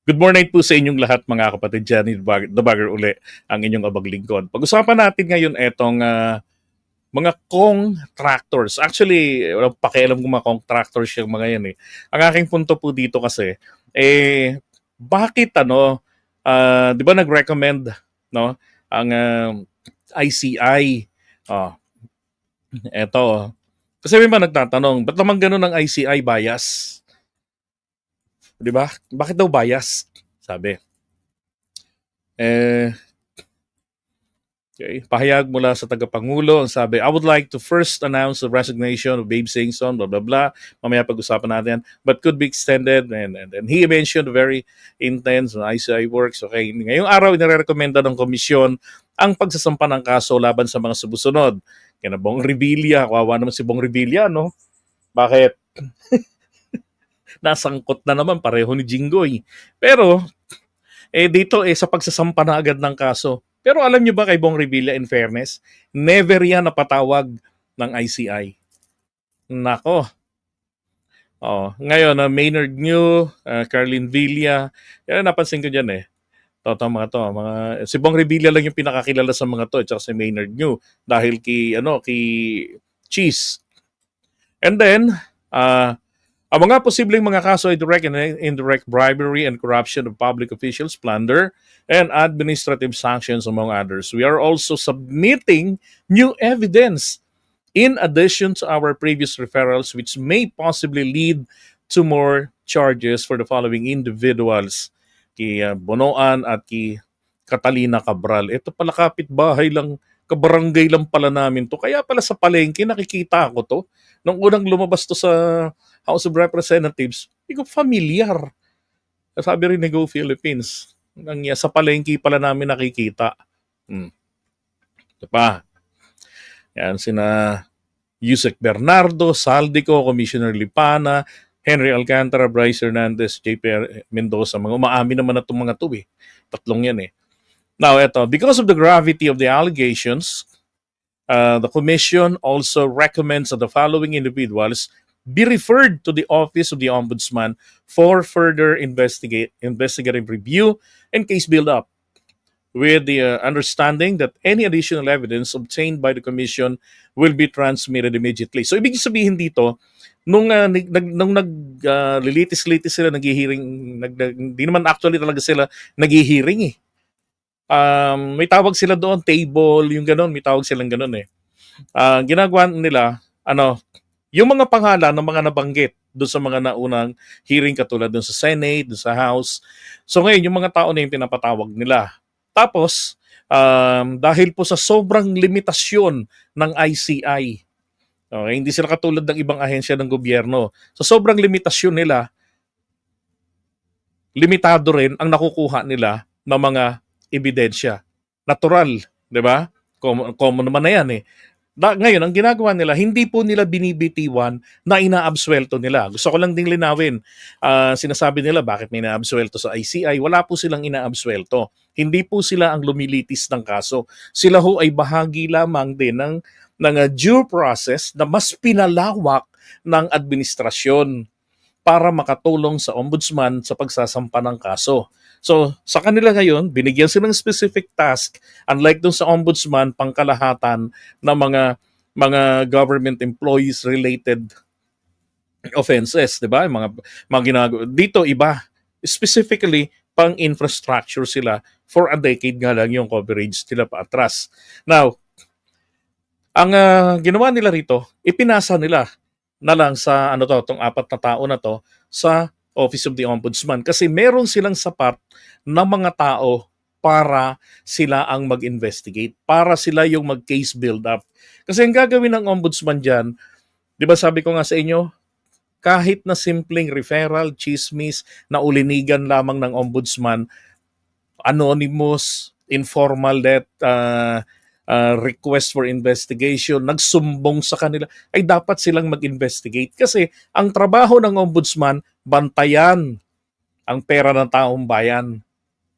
Good morning po sa inyong lahat mga kapatid dyan. The Bagger uli ang inyong abag lingkod. Pag-usapan natin ngayon etong mga contractors. Actually, walang pakialam kung mga contractors yung mga yan eh. Ang aking punto po dito kasi, bakit di ba nag-recommend no, ang ICI? Oh, eto. Kasi may mga nagtatanong, ba't naman ganun ang ICI bias? Di ba? Bakit daw bias? Sabi. Eh, okay. Pahayag mula sa tagapangulo, ang sabi, I would like to first announce the resignation of Babe Singson, blah, blah, blah. Mamaya pag-usapan natin, but could be extended. And he mentioned very intense ICI works. Okay. Ngayong araw, inirekomenda ng komisyon ang pagsasampa ng kaso laban sa mga sumusunod. Kaya Bong Revilla, kawawa naman si Bong Revilla, no? Bakit? Nasangkot na naman, pareho ni Jinggoy. Pero, dito sa pagsasampa na agad ng kaso. Pero alam nyo ba kay Bong Revilla, in fairness, never yan napatawag ng ICI. Nako. Ngayon, Maynard New, Carlin Villa, yan napansin ko dyan eh. Si Bong Revilla lang yung pinakakilala sa mga to, at saka si Maynard New, dahil kay Cheese. And then, ang mga posibleng mga kaso ay direct and indirect bribery and corruption of public officials, plunder, and administrative sanctions, among others. We are also submitting new evidence in addition to our previous referrals, which may possibly lead to more charges for the following individuals. Kay Bonoan at kay Catalina Cabral. Ito pala kapitbahay lang, kabarangay lang pala namin to. Kaya pala sa palengke nakikita ko to. Nung unang lumabas to sa House of Representatives, hindi ko familiar. Sabi rin ni Go Philippines, sa palengke pala namin nakikita. Ito pa. Yan, sina Yusek Bernardo, Saldico, Commissioner Lipana, Henry Alcantara, Bryce Hernandez, JP Mendoza. Mga umaamin naman na itong mga to eh. Tatlong yan eh. Now, because of the gravity of the allegations, the Commission also recommends that the following individuals be referred to the Office of the Ombudsman for further investigative review and case build-up, with the understanding that any additional evidence obtained by the Commission will be transmitted immediately. So, ibig sabihin dito, nung naglilitis-litis sila, nag-hearing, hindi naman actually talaga sila nag-hearing eh. May tawag sila doon, table, yung gano'n, may tawag silang gano'n eh. Ginagawa nila, yung mga pangalan ng mga nabanggit doon sa mga naunang hearing katulad doon sa Senate, doon sa House. So ngayon, yung mga tao na yung pinapatawag nila. Tapos, dahil po sa sobrang limitasyon ng ICI, okay, hindi sila katulad ng ibang ahensya ng gobyerno. Sa sobrang limitasyon nila, limitado rin ang nakukuha nila ng mga ebidensya. Natural, di ba? Common naman na yan eh. Ngayon, ang ginagawa nila, hindi po nila binibitiwan na inaabswelto nila. Gusto ko lang ding linawin. Sinasabi nila, bakit may inaabswelto sa ICI? Wala po silang inaabswelto. Hindi po sila ang lumilitis ng kaso. Sila ho ay bahagi lamang din ng due process na mas pinalawak ng administrasyon para makatulong sa ombudsman sa pagsasampa ng kaso. So, sa kanila ngayon, binigyan sila ng specific task, unlike dun sa ombudsman, pangkalahatan na mga government employees related offenses, di ba? Mga ginagawa. Dito iba, specifically pang infrastructure sila, for a decade nga lang yung coverage nila paatras. Now, ang ginawa nila rito, ipinasa nila na lang sa tong apat na tao na to sa Office of the Ombudsman kasi meron silang sapat na mga tao para sila ang mag-investigate, para sila yung mag-case build-up. Kasi ang gagawin ng ombudsman dyan, di ba sabi ko nga sa inyo, kahit na simpleng referral, chismis, na ulinigan lamang ng ombudsman, anonymous, informal request for investigation, nagsumbong sa kanila, ay dapat silang mag-investigate. Kasi ang trabaho ng ombudsman, bantayan ang pera ng taong bayan.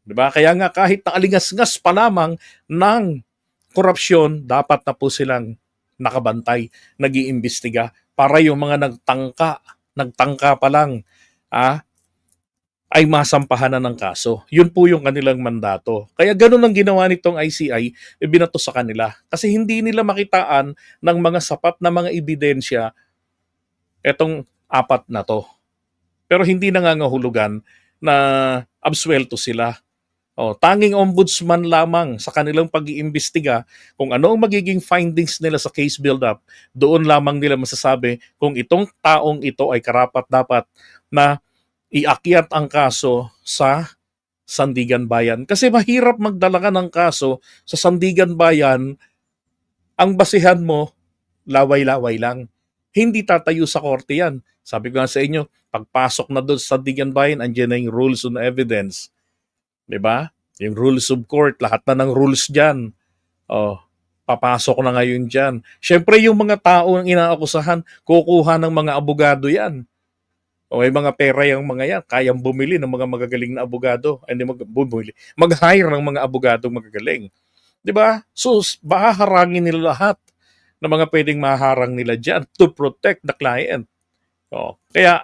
Diba? Kaya nga kahit nakalingas-ngas pa lamang ng korupsyon, dapat na po silang nakabantay, nag-iimbestiga para yung mga nagtangka pa lang, ay masampahan na ng kaso. Yun po yung kanilang mandato. Kaya ganun ang ginawa nitong ICI, binato sa kanila. Kasi hindi nila makitaan ng mga sapat na mga ebidensya etong apat na to. Pero hindi nangangahulugan na absuelto sila. Tanging ombudsman lamang sa kanilang pag-iimbestiga kung ano ang magiging findings nila sa case build-up, doon lamang nila masasabi kung itong taong ito ay karapat-dapat na iakyat ang kaso sa Sandigan Bayan. Kasi mahirap magdala ka ng kaso sa Sandigan Bayan, ang basihan mo, laway-laway lang. Hindi tatayo sa korte yan. Sabi ko nga sa inyo, pagpasok na doon sa Sandigan Bayan, andyan na yung rules on evidence. 'Di ba? Yung rules of court, lahat na ng rules diyan. Oh, papasok na ngayon diyan. Siyempre yung mga tao ang inaakusahan, kukuha ng mga abogado 'yan. O may mga pera yung mga yan, kayang bumili ng mga magagaling na abogado. Hindi bumili. Mag-hire ng mga abogado magagaling. 'Di ba? So, haharangin nila lahat ng mga pwedeng maharang nila diyan to protect the client. Kaya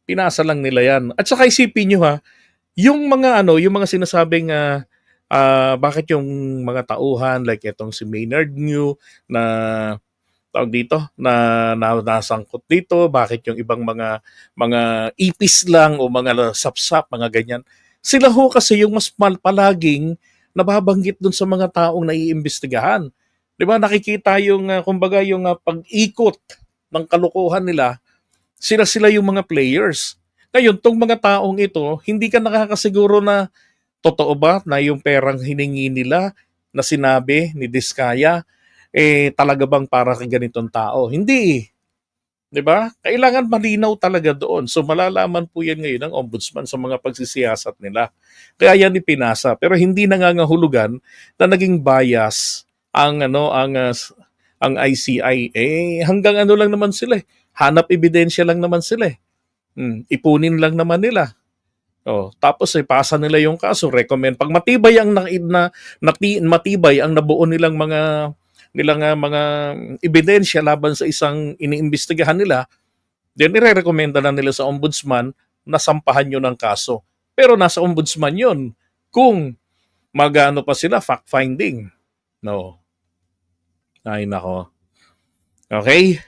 pinasa lang nila yan. At saka isipin nyo ha, yung mga yung mga sinasabing bakit yung mga tauhan like itong si Maynard New na tawag dito na nasangkot dito, bakit yung ibang mga ipis lang o mga sapsap, mga ganyan. Sila ho kasi yung mas palaging nababanggit dun sa mga taong naiimbestigahan. 'Di ba? Nakikita yung kumbaga yung pag-ikot ng kalokohan nila, sila yung mga players. Ngayon, tong mga taong ito, hindi ka nakakasiguro na totoo ba na yung perang hiningi nila na sinabi ni Diskaya, talaga bang para kay ganitong tao? Hindi eh. 'Di ba? Kailangan malinaw talaga doon. So malalaman po yan ngayon ng ombudsman sa mga pagsisiyasat nila. Kaya yan ipinasa. Pero hindi nangangahulugan na naging bias ang ICI. Hanggang lang naman sila eh. Hanap ebidensya lang naman sila eh. Ipunin lang naman nila. Tapos pasa nila yung kaso, recommend. Pag matibay ang matibay ang nabuo nilang mga ebidensya laban sa isang iniimbestigahan nila, then irerekomenda na nila sa ombudsman na sampahan yun ng kaso. Pero nasa ombudsman yun kung magano pa sila fact finding. No. Ay nako. Okay?